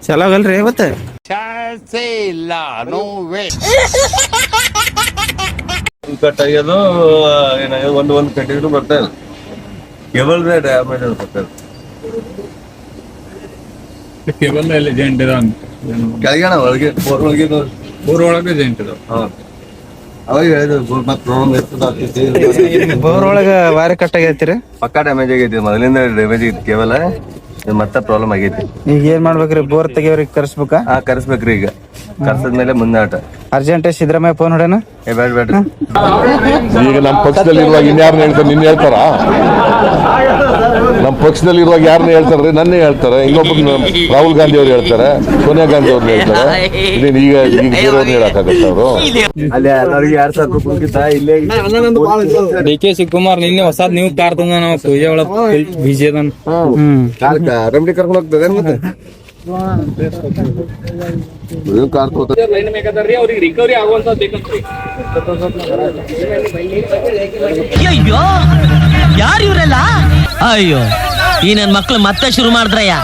ಚಲೋ ಆಗಲ್ರಿ ಇವತ್ತು ಇಲ್ಲ ನೋ ವೇ. ಕಟ್ ಆಗ್ಯದು ಏನಾಗ್ಯದ ಒಂದು ಕಂಟಿನ್ಯೂ ಬರ್ತಾ ಇಲ್ಲ. ಕೇಬಲ್ ಡ್ಯಾಮೇಜ್ ಬರ್ತಾ ಕೇಬಲ್ ಎಲ್ಲ ಜೆಂಟ್ ಇದಾವ ಕೆಳಗಣ ಒಳಗೆ ಊರ್ ಒಳಗೆ ಜೆಂಟ್ ಇದಾವ. ಅವಾಗ ಹೇಳಿದ್ರು ಮತ್ತೆ ಪ್ರಾಬ್ಲಮ್ ಇರ್ತದ ಬೋರ್ ಒಳಗ ವಾರಿ ಕಟ್ ಆಗೈತಿರಿ. ಪಕ್ಕಾ ಡ್ಯಾಮೇಜ್ ಆಗೈತಿ, ಮೊದಲಿಂದ ಡ್ಯಾಮೇಜ್ ಆಗೈತಿ ಕೇಬಲ್. ಮತ್ತೆ ಪ್ರಾಬ್ಲಮ್ ಆಗೈತಿ. ಈಗ ಏನ್ ಮಾಡ್ಬೇಕ್ರಿ? ಬೋರ್ ತೆಗಿಯೋರಿಗೆ ಕರ್ಸ್ಬೇಕಾ? ಕರ್ಸ್ಬೇಕ್ರಿ. ಈಗ ಕರ್ಸದ್ಮೇಲೆ ಮುಂದೆ ಆಟ. ಅರ್ಜೆಂಟ್ ಸಿದ್ದರಾಮಯ್ಯ ಫೋನ್ ಹೊಡೆನ. ಬೇಡ್ರಿ. ಈಗ ನಮ್ಮ ಪಕ್ಷದಲ್ಲಿ ಇರುವಾಗ ಇನ್ಯಾರನ್ನ ಹೇಳ್ತಾರೆ? ನಿನ್ನ ಹೇಳ್ತಾರ? ನಮ್ಮ ಪಕ್ಷದಲ್ಲಿ ಇರುವಾಗ ಯಾರನ್ನ ಹೇಳ್ತಾರ್ರಿ? ನನ್ನೇ ಹೇಳ್ತಾರೆ. ಇನ್ನೊಬ್ಬರು ರಾಹುಲ್ ಗಾಂಧಿ ಅವ್ರು ಹೇಳ್ತಾರೆ, ಸೋನಿಯಾ ಗಾಂಧಿ ಅವ್ರನ್ನ ಹೇಳ್ತಾರೆ. ಈಗ ಹೇಳಕ್ಕಾಗತ್ತ ಅವರು? ಅಲ್ಲಿ ಎಲ್ಲರಿಗೆ 2,000 ರೂಪಾಯಿ ಕುಂಕಿತ ಇಲ್ಲೇ. ಡಿ.ಕೆ. ಶಿವಕುಮಾರ್ ನಿನ್ನೆ ಹೊಸಾದ್ ನೀವು ಕಾರ್ ತಂದ ನಾವು ಪೂಜೆ ಒಳಗೆ ಬಿಜಿ ಅದನ್ ರೆಮಿಡಿ ಕರ್ಕೊಂಡು ಹೋಗ್ತದೆ ಮತ್ತೆ ಕಾರ್ ಅವ್ರಿಗೆ ರಿಕವರಿ ಆಗುವಂತ ಬೇಕಂತ್ರಿ. ಅಯ್ಯೋ ಯಾರು ಇವರೆಲ್ಲ? ಅಯ್ಯೋ ಈ ನನ್ ಮಕ್ಳು ಮತ್ತೆ ಶುರು ಮಾಡಿದ್ರಯ್ಯ.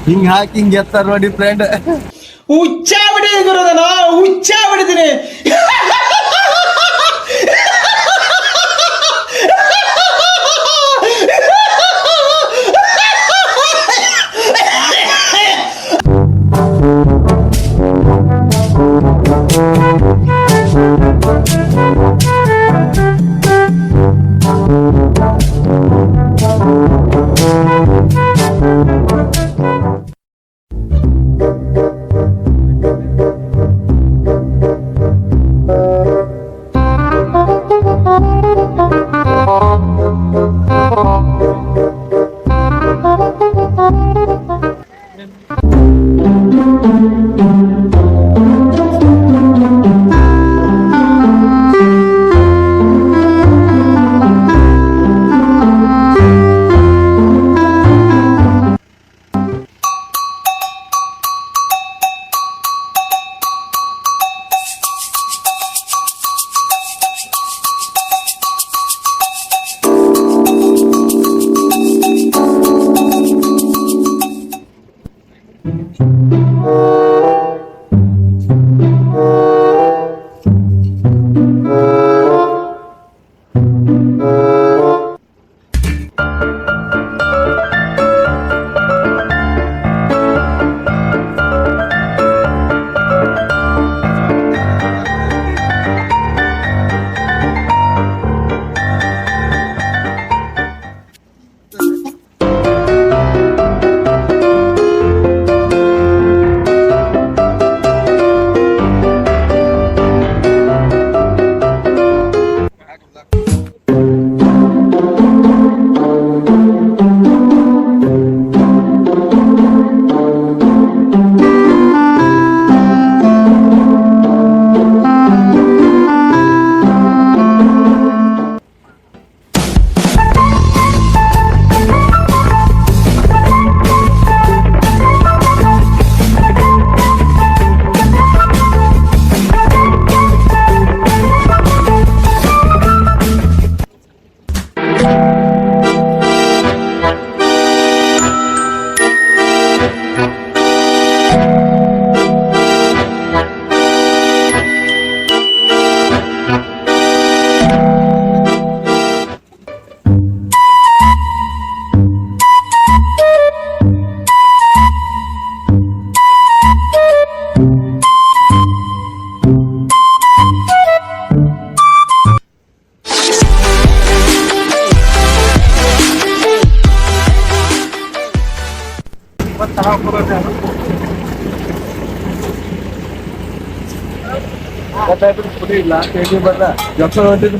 ಹಿಂಗ್ ಹಾಕಿ ಹಿಂಗ್ ಎತ್ತಾರ ನೋಡಿ ಫ್ರೆಂಡ್. ಹುಚ್ಚ ಬಿಡಿದೀನಿ ಗುರುದನ, ಹುಚ್ಚ ಬಿಡಿದೀನಿ. ಇಲ್ಲ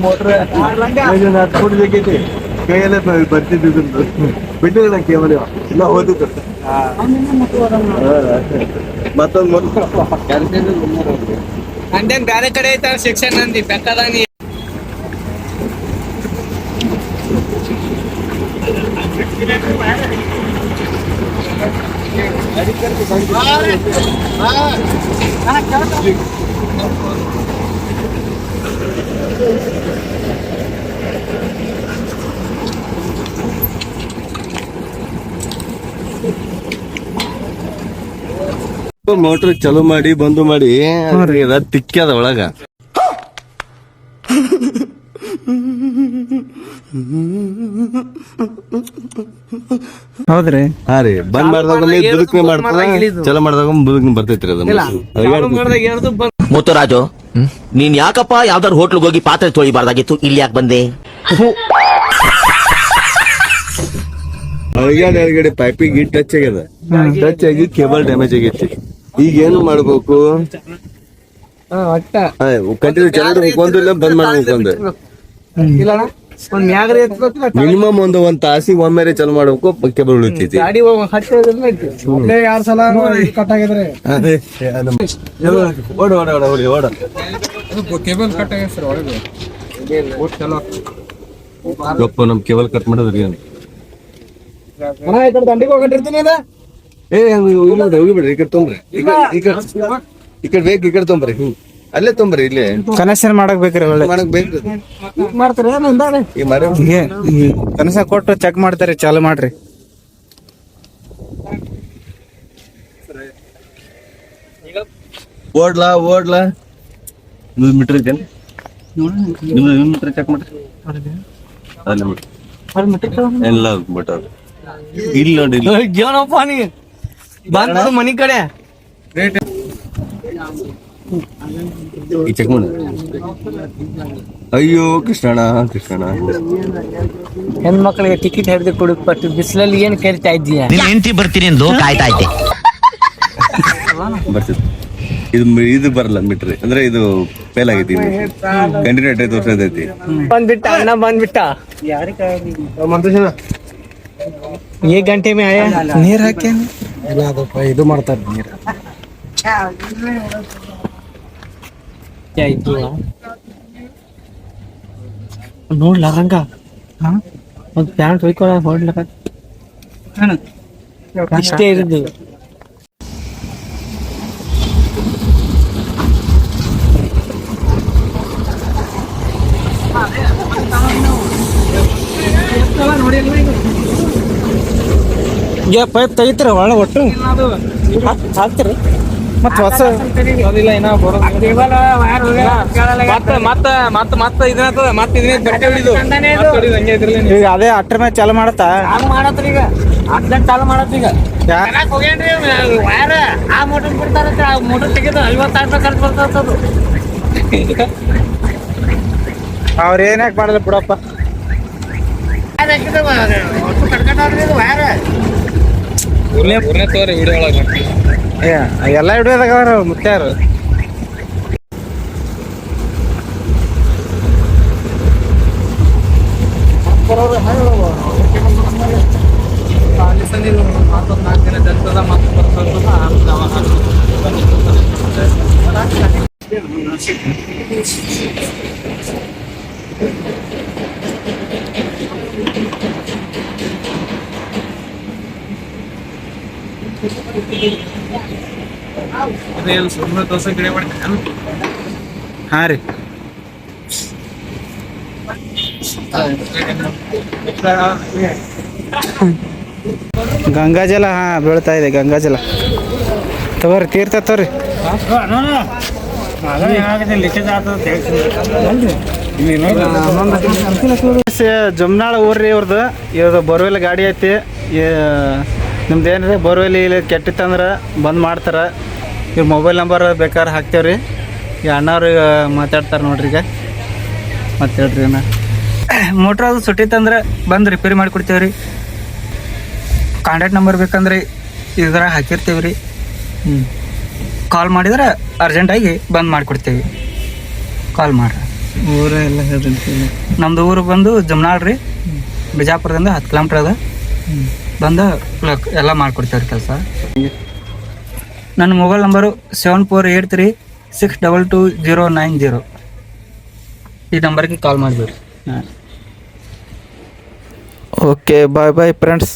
ಮೋಟ್ರ್ 4 ಫುಟ್ ಬೇಕೈತಿ. ಕೈಯಲ್ಲೇ ಬರ್ತಿದ್ದು ಬಿಟ್ಟಿಲ್ಲ ಕೇವಲ ಇಲ್ಲ ಓದಿದ್ದು ಮತ್ತೊಂದು ಅಂದೇನ್ ಬ್ಯಾರೆ ಕಡೆ ಐತ ಶಿಕ್ಷಣ ಅಂದಿ ಬೆಕ್ಕದಾಗ ನೀ ಮೋಟರ್ ಚಾಲೂ ಮಾಡಿ ಬಂದು ಮಾಡಿ ತಿಕ್ಕದ ಒಳಗ ಹೌದ್ರಿ? ಹಾ ರೀ, ಬಂದ್ ಮಾಡಿದಾಗ ಬದುಕನೆ ಮಾಡ್ತಾರ, ಚಲೋ ಮಾಡಿದಾಗ ಬದುಕನೆ ಬರ್ತೈತ್ರಿ ಅದು. ಮುತ್ತುರಾಜು, ನೀನ್ ಯಾಕಪ್ಪ ಯಾವ್ದಾರು ಹೋಟ್ಲಿಗೆ ಹೋಗಿ ಪಾತ್ರೆ ತೊಳಿಬಾರ್ದಾಗಿತ್ತು, ಇಲ್ಲಿ ಯಾಕೆ ಬಂದೆ? ಒಳಗಡೆ ಪೈಪಿಗೆ ಟಚ್ ಆಗ್ಯದ, ಟಚ್ ಆಗಿ ಕೇಬಲ್ ಡ್ಯಾಮೇಜ್ ಆಗೈತಿ. ಈಗ ಏನು ಮಾಡ್ಬೇಕು? ಕಂಟಿನ್ಯೂ ಚಲೋ ಮುಕ್ಕೊಂದಿಲ್ಲ, ಬಂದ್ ಮಾಡ್ಬೇಕು. ಮಿನಿಮಮ್ ಒಂದ್ ತಾಸಿಗೆ ಒಮ್ಮೆರೆ ಚಲೋ ಮಾಡ್ಬೇಕು, ಕೇಬಲ್ ಉಳಿತೈತಿ. ಕೇಬಲ್ ಕಟ್ ಆಗ್ಯದ ಸರ್ ಒಳಗೆ. ಗಪ್ಪ ನಮ್ ಕೇಬಲ್ ಕಟ್ ಮಾಡೋದ್ರಿ ಹೋಗಿಬಿಡ್ರಿ. ಈ ಕಡೆ ತೊಂಬ್ರಿ, ಈ ಕಡೆ ಬೇಕು, ಈ ಕಡೆ ತೊಂಬ್ರಿ. ಅಲ್ಲೇ ತೊಂಬ್ರಿ, ಇಲ್ಲೇ ಕನೆಕ್ಷನ್ ಮಾಡಕ್ ಬೇಕ್ರಿ. ಒಳ್ಳೆ ಮಾಡಕ್ ಬೇಕು. ಕನೆಕ್ಷನ್ ಕೊಟ್ಟು ಚೆಕ್ ಮಾಡ್ತಾರೆ, ಚಾಲು ಮಾಡ್ರಿ. ಓಡ್ಲಾ ಮೀಟರ್ ಇದ್ದೇನೆ, ನಿಮ್ದು ಮೀಟರ್ ಚೆಕ್ ಮಾಡ್ರಿ. ಎಲ್ಲ ಮೀಟರ್ ಇಲ್ಲಿ ನೋಡಿ, ಮನಿ ಕಡೆ ಈ ಚೆಕ್ ಮಾಡಿ. ಅಯ್ಯೋ ಕೃಷ್ಣಣ್ಣ, ಹೆಣ್ಮಕ್ಳಿಗೆ ಟಿಕೆಟ್ ಹಿಡಿದು ಕೊಡಕ್ಪಟ್ಟು ಬಿಸಿಲಲ್ಲಿ ಏನ್ ಕರಿತಾ ಇದ್ದೀಯ? ನಿನ್ ಹೆಂಡತಿ ಬರ್ತೀನಿ ಎಂದು ಕಾಯ್ತಾ ಇದ್ದೆ. ಬರ್ತಿತ್ತು. ಇದು ಬರಲ್ಲ ಮೀಟರ್, ಅಂದ್ರೆ ಇದು ಫೇಲ್ ಆಗೈತಿ. ಕಂಟಿನ್ಯೂ 5 ವರ್ಷ ಐತಿ. ಬಂದ್ಬಿಟ್ಟ ಅಣ್ಣ, ಬಂದ್ಬಿಟ್ಟ. एक घंटे में आया. ನೀರ್ ಹಾಕಿ ಇದು ಮಾಡ್ತಾರೆ ನೀರು. ನೋಡ್ಲ ರಂಗ, ಒಂದ್ ಪ್ಯಾಂಟ್ ಹೊಯ್ಕೊಳ ಹೊಡ್ಲಕ ಇಷ್ಟೇ ಇರುದು. ಪೈಪ್ ತೆಗಿತೀರ ಒಳ ಒಟ್ಟು ಹಾಕ್ತಿರಿ ಮತ್ತ ಹೊಸ ಈಗ ಅದೇ ಅಟ್ರ ಮೇಲೆ ಚಾಲು ಮಾಡತ್ತಾ ಮಾಡತ್ರಿ. ಈಗ ಅರ್ಜೆಂಟ್ ಚಾಲು ಮಾಡತ್ತಿ. ಈಗ ಹೋಗೇನ್ರಿ ವೈರ್ ಆ ಮೋಟರ್ ಬಿಡ್ತಾರ, ಮೋಟರ್ ತೆಗೆದು 50,000 ರೂಪಾಯಿ ಖರ್ಚು ಬರ್ತದ. ಅವ್ರ ಏನ್ಯಾಕ್ ಮಾಡಲ್ಲ ಬಿಡಪ್ಪ. ಎಲ್ಲ ಹಿಡಿಯೋದಾಗ ಮುತ್ಯಾರು. ಹಾ ರೀ, ಗಂಗಾಜಲ. ಹಾ ಬೀಳ್ತಾ ಇದೆ ಗಂಗಾಜಲ. ತಗೋರಿ, ತೀರ್ಥ ತಗೋರಿ. ಜಮ್ನಾಳ ಊರ್ರಿ ಇವ್ರದ್ದು ಬೋರ್ವೆಲ್ ಗಾಡಿ ಐತಿ. ನಿಮ್ದು ಏನಿದೆ ಬೋರ್ವೆಲ್ ಇಲ್ಲಿ ಕೆಟ್ಟಿತ್ತಂದ್ರೆ ಬಂದ್ ಮಾಡ್ತಾರೆ. ಇವ್ರ ಮೊಬೈಲ್ ನಂಬರ್ ಬೇಕಾದ್ರೆ ಹಾಕ್ತೇವ್ರಿ. ಈ ಅಣ್ಣವ್ರು ಮಾತಾಡ್ತಾರೆ ನೋಡ್ರಿ. ಈಗ ಮತ್ತೆ ಹೇಳ್ರಿ, ಅಣ್ಣ ಮೋಟ್ರ್ ಅದು ಸುಟ್ಟಿತ್ತಂದ್ರೆ ಬಂದು ರಿಪೇರಿ ಮಾಡಿಕೊಡ್ತೇವೆ ರೀ. ಕಾಂಟ್ಯಾಕ್ಟ್ ನಂಬರ್ ಬೇಕಂದ್ರೆ ಇದ್ರಾಗ ಹಾಕಿರ್ತೀವಿ ರೀ. ಕಾಲ್ ಮಾಡಿದ್ರೆ ಅರ್ಜೆಂಟಾಗಿ ಬಂದ್ ಮಾಡಿಕೊಡ್ತೇವೆ. ಕಾಲ್ ಮಾಡ್ರಿ. ಊರ ಎಲ್ಲ ಹೇಳ್ರಿ. ನಮ್ದು ಊರು ಬಂದು ಜಮ್ನಾಳ್ ರೀ. ಬಿಜಾಪುರದಿಂದ 10 ಕಿಲೋಮೀಟ್ರ್ ಅದ. ಬಂದು ಎಲ್ಲ ಮಾಡಿಕೊಡ್ತೇವ್ರಿ ಕೆಲಸ. ನನ್ನ ಮೊಬೈಲ್ ನಂಬರು 7483622090. ಈ ನಂಬರ್ಗೆ ಕಾಲ್ ಮಾಡಿಬಿಡ್ರಿ. Okay bye bye friends.